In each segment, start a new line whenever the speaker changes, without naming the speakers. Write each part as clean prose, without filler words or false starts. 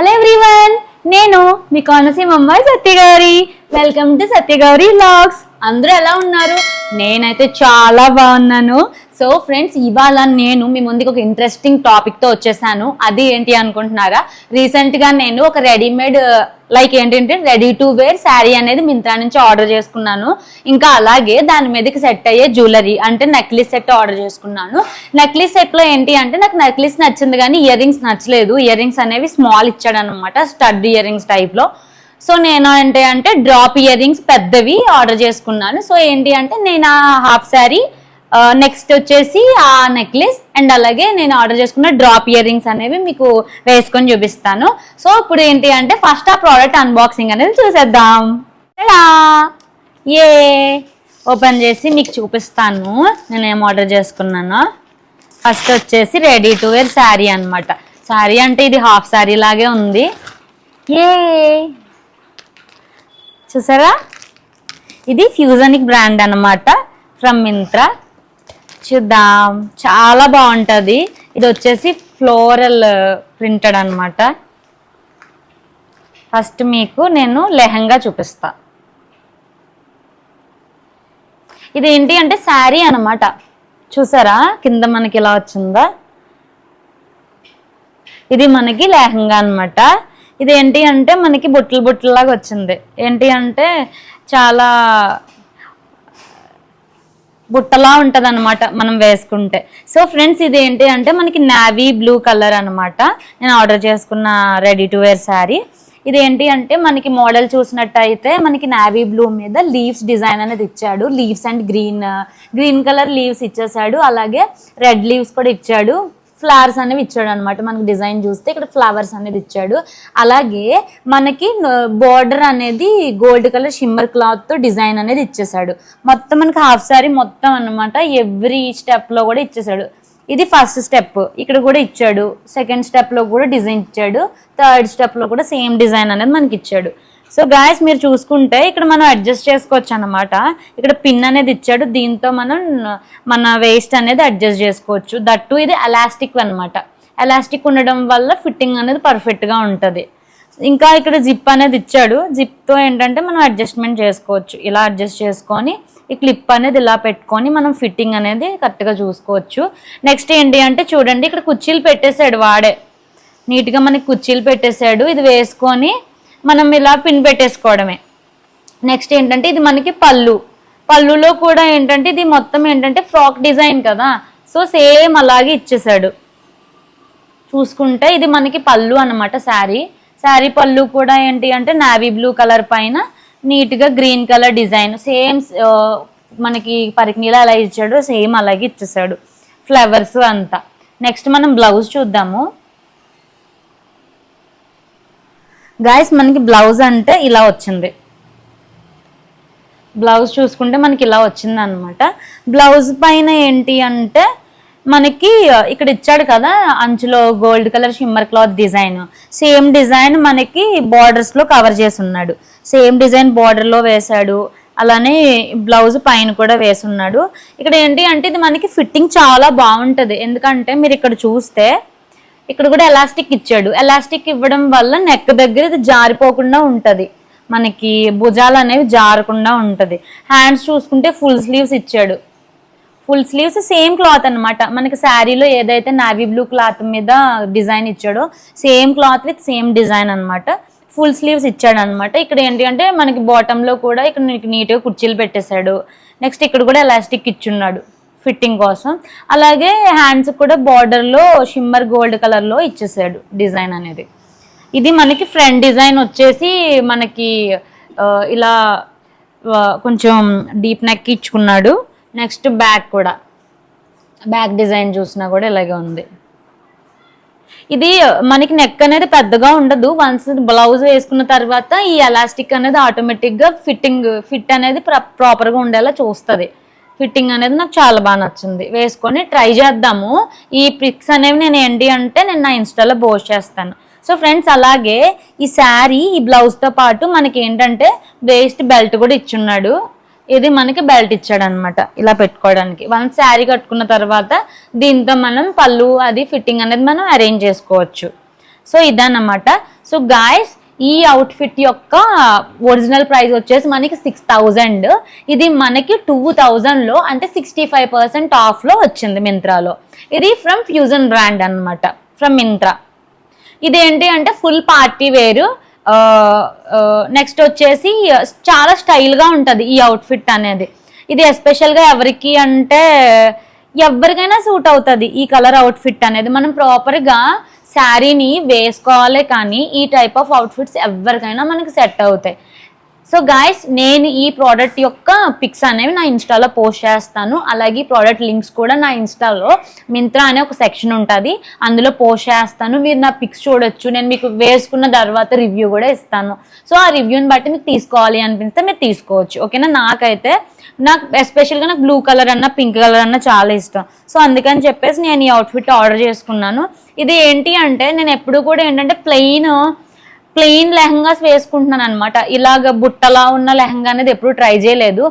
Hello everyone, నేను మీ కోనసీమ అమ్మాయి Satyagowri. Welcome to Satyagowri vlogs. అందరూ ఎలా ఉన్నారు? నేనైతే చాలా బాగున్నాను. సో ఫ్రెండ్స్, ఇవాళ నేను మీ ముందుకు ఒక ఇంట్రెస్టింగ్ టాపిక్తో వచ్చేసాను. అది ఏంటి అనుకుంటున్నారా? రీసెంట్గా నేను ఒక రెడీమేడ్ ఏంటంటే రెడీ టు వేర్ శారీ అనేది మింత్రా నుంచి ఆర్డర్ చేసుకున్నాను. ఇంకా అలాగే దాని మీదకి సెట్ అయ్యే జ్యువెలరీ అంటే నెక్లెస్ సెట్ ఆర్డర్ చేసుకున్నాను. నెక్లెస్ సెట్లో ఏంటి అంటే నాకు నెక్లెస్ నచ్చింది కానీ ఇయర్ రింగ్స్ నచ్చలేదు. ఇయర్ రింగ్స్ అనేవి స్మాల్ ఇచ్చాడు అనమాట, స్టడ్ ఇయర్ రింగ్స్ టైప్లో. సో నేను ఏంటి అంటే డ్రాప్ ఇయర్ రింగ్స్ పెద్దవి ఆర్డర్ చేసుకున్నాను. సో ఏంటి అంటే నేను ఆ హాఫ్ శారీ, నెక్స్ట్ వచ్చేసి ఆ నెక్లెస్ అండ్ అలాగే నేను ఆర్డర్ చేసుకున్న డ్రాప్ ఇయర్ రింగ్స్ అనేవి మీకు వేసుకొని చూపిస్తాను. సో ఇప్పుడు ఏంటి అంటే ఫస్ట్ ఆ ప్రోడక్ట్ అన్బాక్సింగ్ అనేది చూసేద్దాం. ఏ ఓపెన్ చేసి మీకు చూపిస్తాను నేను ఏం ఆర్డర్ చేసుకున్నానో. ఫస్ట్ వచ్చేసి రెడీ టు వేర్ శారీ అనమాట. శారీ అంటే ఇది హాఫ్ శారీ లాగే ఉంది. ఏ చూసారా, ఇది ఫ్యూజనిక్ బ్రాండ్ అనమాట, ఫ్రమ్ మింత్రా. చూద్దాం, చాలా బాగుంటుంది. ఇది వచ్చేసి ఫ్లోరల్ ప్రింటెడ్ అనమాట. ఫస్ట్ మీకు నేను లెహంగా చూపిస్తా. ఇది ఏంటి అంటే శారీ అనమాట. చూసారా కింద మనకి ఇలా వచ్చిందా, ఇది మనకి లెహంగా అనమాట. ఇది ఏంటి అంటే మనకి బుట్టలు బుట్టలాగా వచ్చింది. ఏంటి అంటే చాలా బుట్టలా ఉంటుంది అనమాట మనం వేసుకుంటే. సో ఫ్రెండ్స్, ఇది ఏంటి అంటే మనకి నావీ బ్లూ కలర్ అనమాట. నేను ఆర్డర్ చేసుకున్న రెడీ టు వేర్ శారీ. ఇది ఏంటి అంటే మనకి మోడల్ చూసినట్టయితే మనకి నావీ బ్లూ మీద లీవ్స్ డిజైన్ అనేది ఇచ్చాడు. Leaves and green colour leaves ఇచ్చేసాడు. అలాగే రెడ్ లీవ్స్ కూడా ఇచ్చాడు. ఫ్లవర్స్ అనేవి ఇచ్చాడు అనమాట. మనకి డిజైన్ చూస్తే ఇక్కడ ఫ్లవర్స్ అనేది ఇచ్చాడు. అలాగే మనకి బోర్డర్ అనేది గోల్డ్ కలర్ షిమ్మర్ క్లాత్ తో డిజైన్ అనేది ఇచ్చేసాడు. మొత్తం మనకి హాఫ్ సారీ మొత్తం అనమాట. ఎవ్రీ స్టెప్ లో కూడా ఇచ్చేసాడు. ఇది ఫస్ట్ స్టెప్, ఇక్కడ కూడా ఇచ్చాడు. సెకండ్ స్టెప్ లో కూడా డిజైన్ ఇచ్చాడు. థర్డ్ స్టెప్ లో కూడా సేమ్ డిజైన్ అనేది మనకి ఇచ్చాడు. సో గాయస్, మీరు చూసుకుంటే ఇక్కడ మనం అడ్జస్ట్ చేసుకోవచ్చు అనమాట. ఇక్కడ పిన్ అనేది ఇచ్చాడు. దీంతో మనం మన వేస్ట్ అనేది అడ్జస్ట్ చేసుకోవచ్చు. దట్టు ఇది ఎలాస్టిక్ అనమాట. ఎలాస్టిక్ ఉండడం వల్ల ఫిట్టింగ్ అనేది పర్ఫెక్ట్గా ఉంటుంది. ఇంకా ఇక్కడ జిప్ అనేది ఇచ్చాడు. జిప్తో ఏంటంటే మనం అడ్జస్ట్మెంట్ చేసుకోవచ్చు. ఇలా అడ్జస్ట్ చేసుకొని ఈ క్లిప్ అనేది ఇలా పెట్టుకొని మనం ఫిట్టింగ్ అనేది కరెక్ట్గా చూసుకోవచ్చు. నెక్స్ట్ ఏంటి అంటే చూడండి, ఇక్కడ కుర్చీలు పెట్టేశాడు వాడే. నీట్గా మనకి కుర్చీలు పెట్టేశాడు. ఇది వేసుకొని మనం ఇలా పిన్ పెట్టేసుకోవడమే. నెక్స్ట్ ఏంటంటే ఇది మనకి పళ్ళులో కూడా ఏంటంటే ఇది మొత్తం ఏంటంటే ఫ్రాక్ డిజైన్ కదా. సో సేమ్ అలాగే ఇచ్చేసాడు. చూసుకుంటే ఇది మనకి పళ్ళు అనమాట. శారీ పళ్ళు కూడా ఏంటి అంటే నావీ బ్లూ కలర్ పైన నీట్గా గ్రీన్ కలర్ డిజైన్ సేమ్ మనకి పరికిణీలో ఎలా ఇచ్చాడు సేమ్ అలాగే ఇచ్చేసాడు. ఫ్లవర్స్ అంతా. నెక్స్ట్ మనం బ్లౌజ్ చూద్దాము. గాయస్, మనకి బ్లౌజ్ అంటే ఇలా వచ్చింది. బ్లౌజ్ చూసుకుంటే మనకి ఇలా వచ్చింది అనమాట. బ్లౌజ్ పైన ఏంటి అంటే మనకి ఇక్కడ ఇచ్చాడు కదా అంచులో gold colour shimmer cloth design. Same design మనకి బార్డర్స్లో కవర్ చేసి ఉన్నాడు. సేమ్ డిజైన్ బార్డర్లో వేశాడు. అలానే బ్లౌజ్ పైన కూడా వేసున్నాడు. ఇక్కడ ఏంటి అంటే ఇది మనకి ఫిట్టింగ్ చాలా బాగుంటుంది. ఎందుకంటే మీరు ఇక్కడ చూస్తే ఇక్కడ కూడా ఎలాస్టిక్ ఇచ్చాడు. ఎలాస్టిక్ ఇవ్వడం వల్ల నెక్ దగ్గర ఇది జారిపోకుండా ఉంటుంది. మనకి భుజాలు అనేవి జారకుండా ఉంటుంది. హ్యాండ్స్ చూసుకుంటే ఫుల్ స్లీవ్స్ ఇచ్చాడు. ఫుల్ స్లీవ్స్ సేమ్ క్లాత్ అనమాట. మనకి శారీలో ఏదైతే నావీ బ్లూ క్లాత్ మీద డిజైన్ ఇచ్చాడో same cloth with same design అనమాట. ఫుల్ స్లీవ్స్ ఇచ్చాడు అనమాట. ఇక్కడ ఏంటి అంటే మనకి బాటంలో కూడా ఇక్కడ నీట్గా కుర్చీలు పెట్టేశాడు. నెక్స్ట్ ఇక్కడ కూడా ఎలాస్టిక్ ఇచ్చున్నాడు ఫిట్టింగ్ కోసం. అలాగే హ్యాండ్స్ కూడా బార్డర్లో షిమ్మర్ గోల్డ్ కలర్లో ఇచ్చేసాడు డిజైన్ అనేది. ఇది మనకి ఫ్రంట్ డిజైన్ వచ్చేసి మనకి ఇలా కొంచెం డీప్ నెక్ ఇచ్చుకున్నాడు. నెక్స్ట్ బ్యాక్ డిజైన్ చూసినా కూడా ఇలాగే ఉంది. ఇది మనకి నెక్ అనేది పెద్దగా ఉండదు. వన్స్ బ్లౌజ్ వేసుకున్న తర్వాత ఈ ఎలాస్టిక్ అనేది ఆటోమేటిక్గా ఫిట్ అనేది ప్రాపర్గా ఉండేలా చూస్తుంది. ఫిట్టింగ్ అనేది నాకు చాలా బాగా నచ్చింది. వేసుకొని ట్రై చేద్దాము. ఈ పిక్స్ అనేవి నేను ఏంటి అంటే నేను నా ఇన్స్టాలో పోస్ట్ చేస్తాను. సో ఫ్రెండ్స్, అలాగే ఈ శారీ ఈ బ్లౌజ్తో పాటు మనకి ఏంటంటే వేస్ట్ బెల్ట్ కూడా ఇచ్చున్నాడు. ఇది మనకి బెల్ట్ ఇచ్చాడు అనమాట ఇలా పెట్టుకోవడానికి. వన్స్ శారీ కట్టుకున్న తర్వాత దీంతో మనం పళ్ళు అది ఫిట్టింగ్ అనేది మనం అరేంజ్ చేసుకోవచ్చు. సో ఇదన్నమాట. సో గాయస్ ఈ అవుట్ఫిట్ యొక్క ఒరిజినల్ ప్రైస్ వచ్చేసి మనకి 6000. ఇది మనకి 2000లో అంటే 65% ఆఫ్లో వచ్చింది మింత్రాలో. ఇది ఫ్రమ్ ఫ్యూజన్ బ్రాండ్ అనమాట, ఫ్రమ్ మింత్రా. ఇదేంటి అంటే ఫుల్ పార్టీ వేరు. నెక్స్ట్ వచ్చేసి చాలా స్టైల్గా ఉంటుంది ఈ అవుట్ఫిట్ అనేది. ఇది ఎస్పెషల్గా ఎవరికి అంటే ఎవరికైనా సూట్ అవుతుంది ఈ కలర్ అవుట్ఫిట్ అనేది. మనం ప్రాపర్గా శారీని వేసుకోవాలి, కానీ ఈ టైప్ ఆఫ్ అవుట్ఫిట్స్ ఎవరికైనా మనకి సెట్ అవుతాయి. సో గాయస్ నేను ఈ ప్రోడక్ట్ యొక్క పిక్స్ అనేవి నా ఇన్స్టాలో పోస్ట్ చేస్తాను. అలాగే ఈ ప్రోడక్ట్ లింక్స్ కూడా నా ఇన్స్టాలో మింత్రా అనే ఒక సెక్షన్ ఉంటుంది, అందులో పోస్ట్ చేస్తాను. మీరు నా పిక్స్ చూడొచ్చు. నేను మీకు వేసుకున్న తర్వాత రివ్యూ కూడా ఇస్తాను. సో ఆ రివ్యూని బట్టి మీకు తీసుకోవాలి అనిపిస్తే మీరు తీసుకోవచ్చు, ఓకేనా. నాకు ఎస్పెషల్గా నాకు బ్లూ కలర్ అన్న పింక్ కలర్ అన్న చాలా ఇష్టం. సో అందుకని చెప్పేసి నేను ఈ అవుట్ఫిట్ ఆర్డర్ చేసుకున్నాను. ఇది ఏంటి అంటే నేను ఎప్పుడు కూడా ఏంటంటే ప్లెయిన్ లెహంగాస్ వేసుకుంటున్నాను అనమాట. ఇలాగ బుట్టలా ఉన్న లెహంగా అనేది ఎప్పుడు ట్రై చేయలేదు.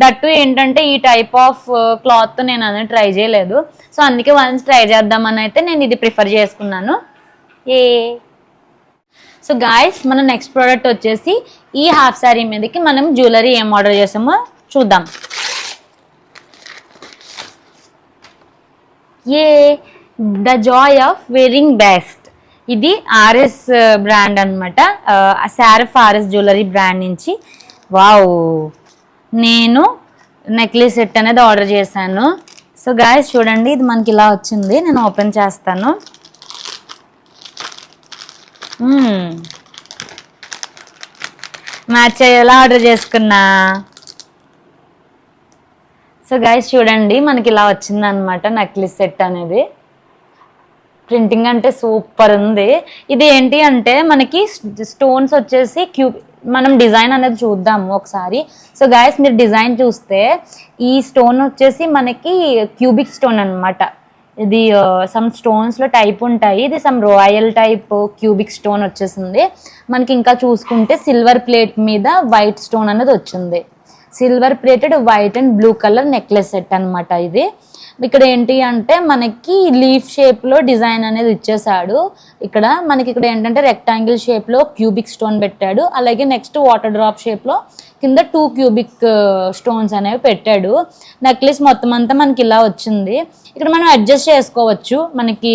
దట్టు ఏంటంటే ఈ టైప్ ఆఫ్ క్లాత్ నేను అనేది ట్రై చేయలేదు. సో అందుకే వన్స్ ట్రై చేద్దామని అయితే నేను ఇది ప్రిఫర్ చేసుకున్నాను. సో గాయస్ మన నెక్స్ట్ ప్రోడక్ట్ వచ్చేసి ఈ హాఫ్ శారీ మీదకి మనం జ్యువెలరీ ఏం ఆర్డర్ చేసామో చూద్దాం. The Joy of wearing best. ఇది ఆర్ఎస్ బ్రాండ్ అనమాట, శారఫ్ ఆర్ఎస్ జ్యువెలరీ బ్రాండ్ నుంచి. వావ్, నేను నెక్లెస్ సెట్ అనేది ఆర్డర్ చేశాను. సో గాయస్ చూడండి, ఇది మనకి ఇలా వచ్చింది. నేను ఓపెన్ చేస్తాను. మ్యాచ్ అయ్యేలా ఆర్డర్ చేసుకున్నా. సో గైస్ చూడండి, మనకి ఇలా వచ్చింది అనమాట నెక్లెస్ సెట్ అనేది. ప్రింటింగ్ అంటే సూపర్ ఉంది. ఇది ఏంటి అంటే మనకి స్టోన్స్ వచ్చేసి మనం డిజైన్ అనేది చూద్దాము ఒకసారి. సో గైస్ మీరు డిజైన్ చూస్తే ఈ స్టోన్ వచ్చేసి మనకి క్యూబిక్ స్టోన్ అనమాట. ఇది సమ్ స్టోన్స్లో టైప్ ఉంటాయి. ఇది some royal type cubic stone వచ్చేసింది మనకి. ఇంకా చూసుకుంటే సిల్వర్ ప్లేట్ మీద వైట్ స్టోన్ అనేది వచ్చింది. Silver plated white and blue colour necklace set అనమాట ఇది. ఇక్కడ ఏంటి అంటే మనకి లీఫ్ షేప్లో డిజైన్ అనేది ఇచ్చేసాడు. ఇక్కడ ఏంటంటే రెక్టాంగిల్ షేప్లో క్యూబిక్ స్టోన్ పెట్టాడు. అలాగే నెక్స్ట్ వాటర్ డ్రాప్ షేప్లో కింద 2 క్యూబిక్ స్టోన్స్ అనేవి పెట్టాడు. నెక్లెస్ మొత్తం అంతా మనకి ఇలా వచ్చింది. ఇక్కడ మనం అడ్జస్ట్ చేసుకోవచ్చు. మనకి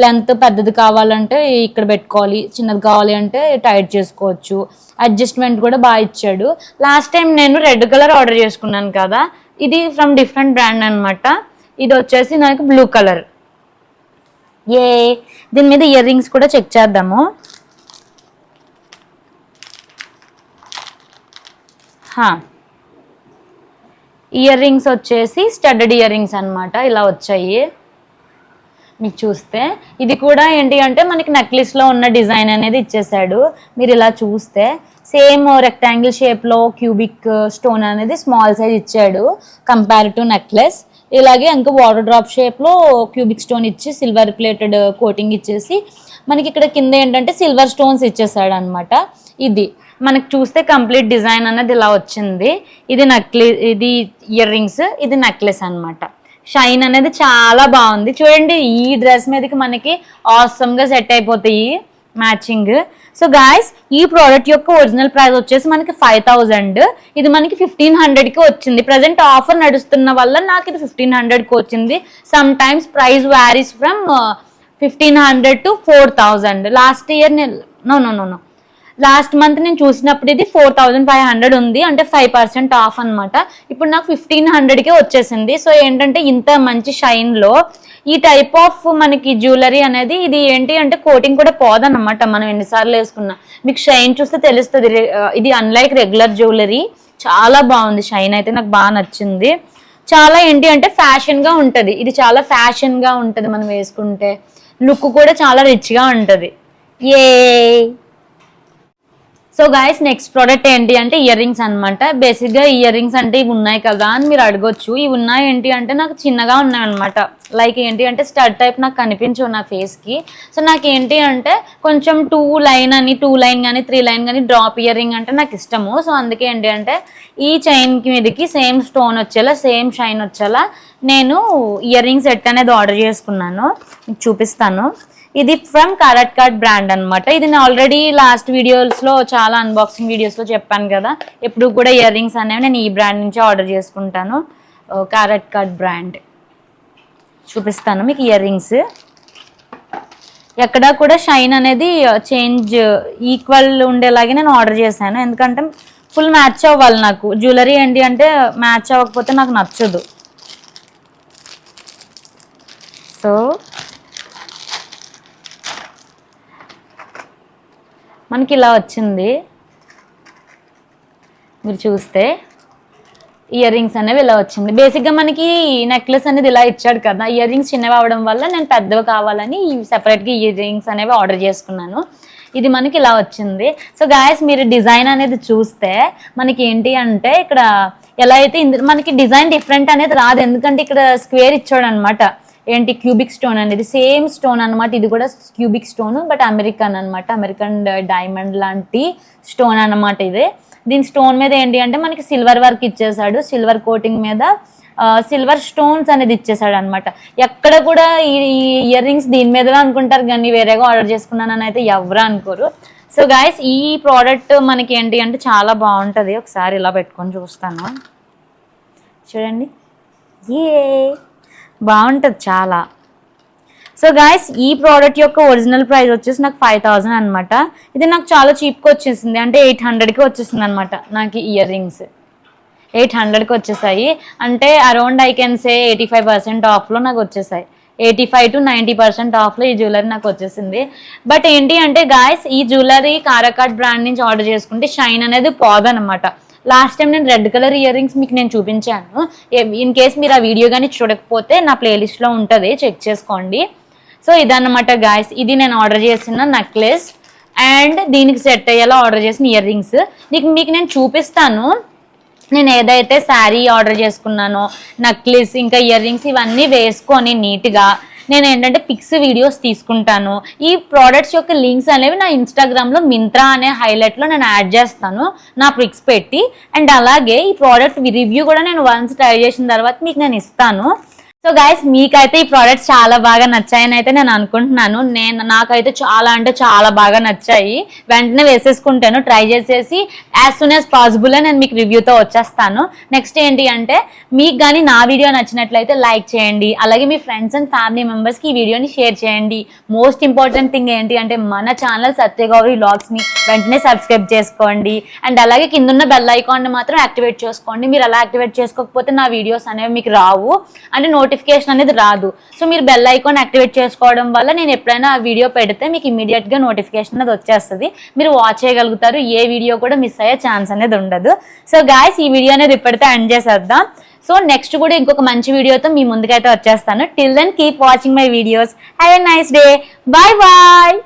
లెంత్ పెద్దది కావాలంటే ఇక్కడ పెట్టుకోవాలి, చిన్నది కావాలి అంటే టైట్ చేసుకోవచ్చు. అడ్జస్ట్మెంట్ కూడా బాగా ఇచ్చాడు. లాస్ట్ టైం నేను రెడ్ కలర్ ఆర్డర్ చేసుకున్నాను కదా, ఇది ఫ్రమ్ డిఫరెంట్ బ్రాండ్ అనమాట. ఇది వచ్చేసి నాకు బ్లూ కలర్. దీని మీద ఇయర్ రింగ్స్ కూడా చెక్ చేద్దాము. ఇయర్ రింగ్స్ వచ్చేసి స్టడ్డెడ్ ఇయర్ రింగ్స్ అనమాట, ఇలా వచ్చాయి మీకు చూస్తే. ఇది కూడా ఏంటి అంటే మనకి నెక్లెస్లో ఉన్న డిజైన్ అనేది ఇచ్చేసాడు. మీరు ఇలా చూస్తే సేమ్ రెక్టాంగిల్ షేప్లో క్యూబిక్ స్టోన్ అనేది స్మాల్ సైజ్ ఇచ్చాడు కంపేర్ టు నెక్లెస్. ఇలాగే ఇంకా వాటర్ డ్రాప్ షేప్లో క్యూబిక్ స్టోన్ ఇచ్చి సిల్వర్ ప్లేటెడ్ కోటింగ్ ఇచ్చేసి మనకి ఇక్కడ కింద ఏంటంటే సిల్వర్ స్టోన్స్ ఇచ్చేసాడు అనమాట. ఇది మనకు చూస్తే కంప్లీట్ డిజైన్ అనేది ఇలా వచ్చింది. ఇది ఇయర్ రింగ్స్, ఇది నెక్లెస్ అనమాట. షైన్ అనేది చాలా బాగుంది చూడండి. ఈ డ్రెస్ మీదకి మనకి ఆసమ్గా సెట్ అయిపోతాయి మ్యాచింగ్. సో గాయస్ ఈ ప్రోడక్ట్ యొక్క ఒరిజినల్ ప్రైస్ వచ్చేసి మనకి 5000. ఇది మనకి 1500కి వచ్చింది. ప్రజెంట్ ఆఫర్ నడుస్తున్న వల్ల నాకు ఇది 1500కి వచ్చింది. Some times price varies from 1500 to 4000. Last month నేను చూసినప్పుడు ఇది 4500 ఉంది, అంటే 5% ఆఫ్ అనమాట. ఇప్పుడు నాకు 1500కే వచ్చేసింది. సో ఏంటంటే ఇంత మంచి షైన్లో ఈ టైప్ ఆఫ్ మనకి జ్యువెలరీ అనేది ఇది ఏంటి అంటే కోటింగ్ కూడా పోదన్నమాట మనం ఎన్నిసార్లు వేసుకున్నా. మీకు షైన్ చూస్తే తెలుస్తుంది. ఇది అన్లైక్ రెగ్యులర్ జ్యువెలరీ, చాలా బాగుంది. షైన్ అయితే నాకు బాగా నచ్చింది. చాలా ఏంటి అంటే ఫ్యాషన్గా ఉంటుంది. ఇది చాలా ఫ్యాషన్గా ఉంటుంది, మనం వేసుకుంటే లుక్ కూడా చాలా రిచ్గా ఉంటుంది. సో గైస్ నెక్స్ట్ ప్రోడక్ట్ ఏంటి అంటే ఇయర్ రింగ్స్ అనమాట. బేసిక్గా ఇయర్ రింగ్స్ అంటే ఇవి ఉన్నాయి కదా అని మీరు అడగొచ్చు. ఇవి ఉన్నాయి ఏంటి అంటే నాకు చిన్నగా ఉన్నాయి అనమాట. లైక్ ఏంటి అంటే స్టడ్ టైప్ నాకు కనిపించవు నా ఫేస్కి. సో నాకు ఏంటి అంటే కొంచెం 2 లైన్ కానీ 3 లైన్ కానీ డ్రాప్ ఇయర్ రింగ్ అంటే నాకు ఇష్టము. సో అందుకే ఏంటి అంటే ఈ చైన్కి మీదకి సేమ్ స్టోన్ వచ్చేలా, సేమ్ షైన్ వచ్చేలా నేను ఇయర్ రింగ్ సెట్ అనేది ఆర్డర్ చేసుకున్నాను. మీకు చూపిస్తాను. ఇది ఫ్రమ్ కరెక్ట్ కార్డ్ బ్రాండ్ అనమాట. ఇది నేను ఆల్రెడీ లాస్ట్ వీడియోస్లో చాలా అన్బాక్సింగ్ వీడియోస్లో చెప్పాను కదా, ఎప్పుడు కూడా ఇయర్ రింగ్స్ అనేవి నేను ఈ బ్రాండ్ నుంచి ఆర్డర్ చేసుకుంటాను. కరెక్ట్ కార్డ్ బ్రాండ్ చూపిస్తాను మీకు. ఇయర్ రింగ్స్ ఎక్కడా కూడా షైన్ అనేది చేంజ్ ఈక్వల్ ఉండేలాగే నేను ఆర్డర్ చేశాను, ఎందుకంటే ఫుల్ మ్యాచ్ అవ్వాలి నాకు. జ్యువెలరీ ఏంటి అంటే మ్యాచ్ అవ్వకపోతే నాకు నచ్చదు. సో మనకి ఇలా వచ్చింది. మీరు చూస్తే ఇయర్ రింగ్స్ అనేవి ఇలా వచ్చింది. బేసిక్గా మనకి నెక్లెస్ అనేది ఇలా ఇచ్చాడు కదా, ఇయర్ రింగ్స్ చిన్నవి అవడం వల్ల నేను పెద్దవి కావాలని సెపరేట్గా ఇయర్ రింగ్స్ అనేవి ఆర్డర్ చేసుకున్నాను. ఇది మనకి ఇలా వచ్చింది. సో గాయస్ మీరు డిజైన్ అనేది చూస్తే మనకి ఏంటి అంటే ఇక్కడ ఎలా అయితే మనకి డిజైన్ డిఫరెంట్ అనేది రాదు, ఎందుకంటే ఇక్కడ స్క్వేర్ ఇచ్చాడు అనమాట. ఏంటి క్యూబిక్ స్టోన్ అనేది సేమ్ స్టోన్ అనమాట. ఇది కూడా క్యూబిక్ స్టోన్ బట్ అమెరికన్ అనమాట, అమెరికన్ డైమండ్ లాంటి స్టోన్ అనమాట ఇది. దీని స్టోన్ మీద ఏంటి అంటే మనకి సిల్వర్ వర్క్ ఇచ్చేసాడు, సిల్వర్ కోటింగ్ మీద సిల్వర్ స్టోన్స్ అనేది ఇచ్చేసాడు అనమాట. ఎక్కడ కూడా ఈ ఇయర్ రింగ్స్ దీని మీదనే అనుకుంటారు కానీ వేరేగా ఆర్డర్ చేసుకున్నానని అయితే ఎవరు అనుకోరు. సో గాయస్ ఈ ప్రోడక్ట్ మనకి ఏంటి అంటే చాలా బాగుంటుంది. ఒకసారి ఇలా పెట్టుకొని చూస్తాను, చూడండి, బాగుంటుంది చాలా. సో గాయస్ ఈ ప్రోడక్ట్ యొక్క ఒరిజినల్ ప్రైస్ వచ్చేసి నాకు 5000 అనమాట. ఇది నాకు చాలా చీప్గా వచ్చేసింది, అంటే 800కి వచ్చేసింది అనమాట. నాకు ఇయర్ రింగ్స్ 800కి వచ్చేసాయి, అంటే అరౌండ్ ఐ కెన్ సే 85% ఆఫ్లో నాకు వచ్చేసాయి. 85 to 90% ఆఫ్లో ఈ జ్యువెలరీ నాకు వచ్చేసింది. బట్ ఏంటి అంటే గాయస్ ఈ జ్యువెలరీ కారాకాట్ బ్రాండ్ నుంచి ఆర్డర్ చేసుకుంటే షైన్ అనేది పోదనమాట. లాస్ట్ టైం నేను రెడ్ కలర్ ఇయర్ రింగ్స్ మీకు నేను చూపించాను. ఇన్ కేస్ మీరు ఆ వీడియో కానీ చూడకపోతే నా ప్లేలిస్ట్లో ఉంటుంది, చెక్ చేసుకోండి. సో ఇదన్నమాట గాయస్, ఇది నేను ఆర్డర్ చేసిన నెక్లెస్ అండ్ దీనికి సెట్ అయ్యేలా ఆర్డర్ చేసిన ఇయర్ రింగ్స్. మీకు నేను చూపిస్తాను నేను ఏదైతే శారీ ఆర్డర్ చేసుకున్నానో, నెక్లెస్ ఇంకా ఇయర్ రింగ్స్ ఇవన్నీ వేసుకొని నీట్గా నేను ఏంటంటే పిక్స్ వీడియోస్ తీసుకుంటాను. ఈ ప్రోడక్ట్స్ యొక్క లింక్స్ అనేవి నా ఇన్స్టాగ్రామ్లో మింత్రా అనే హైలైట్లో నేను యాడ్ చేస్తాను నా పిక్స్ పెట్టి. అండ్ అలాగే ఈ ప్రోడక్ట్ రివ్యూ కూడా నేను వన్స్ ట్రై చేసిన తర్వాత మీకు నేను ఇస్తాను. సో గైస్ మీకైతే ఈ ప్రోడక్ట్స్ చాలా బాగా నచ్చాయని అయితే నేను అనుకుంటున్నాను. నాకైతే చాలా అంటే చాలా బాగా నచ్చాయి. వెంటనే వేసేసుకుంటాను, ట్రై చేసేసి యాజ్ సూన్ యాజ్ పాసిబుల్ నేను మీకు రివ్యూతో వచ్చేస్తాను. నెక్స్ట్ ఏంటి అంటే మీకు కానీ నా వీడియో నచ్చినట్లయితే లైక్ చేయండి, అలాగే మీ ఫ్రెండ్స్ అండ్ ఫ్యామిలీ మెంబర్స్కి ఈ వీడియోని షేర్ చేయండి. మోస్ట్ ఇంపార్టెంట్ థింగ్ ఏంటి అంటే మన ఛానల్ సత్యగౌరి వ్లాగ్స్ని వెంటనే సబ్స్క్రైబ్ చేసుకోండి. అండ్ అలాగే కిందున్న బెల్ ఐకాన్ని మాత్రం యాక్టివేట్ చేసుకోండి. మీరు అలా యాక్టివేట్ చేసుకోకపోతే నా వీడియోస్ అనేవి మీకు రావు, అంటే నోటిఫికేషన్ అనేది రాదు. సో మీరు బెల్ ఐకాన్ యాక్టివేట్ చేసుకోవడం వల్ల నేను ఎప్పుడైనా ఆ వీడియో పెడితే మీకు ఇమీడియట్గా నోటిఫికేషన్ అనేది వచ్చేస్తుంది, మీరు వాచ్ చేయగలుగుతారు. ఏ వీడియో కూడా మిస్ అయ్యే ఛాన్స్ అనేది ఉండదు. సో గాయస్ ఈ వీడియో అనేది ఇప్పటితో ఎండ్ చేసేద్దాం. సో నెక్స్ట్ కూడా ఇంకొక మంచి వీడియోతో మీ ముందుకైతే వచ్చేస్తాను. Till then keep watching my videos. Have a nice day. Bye bye.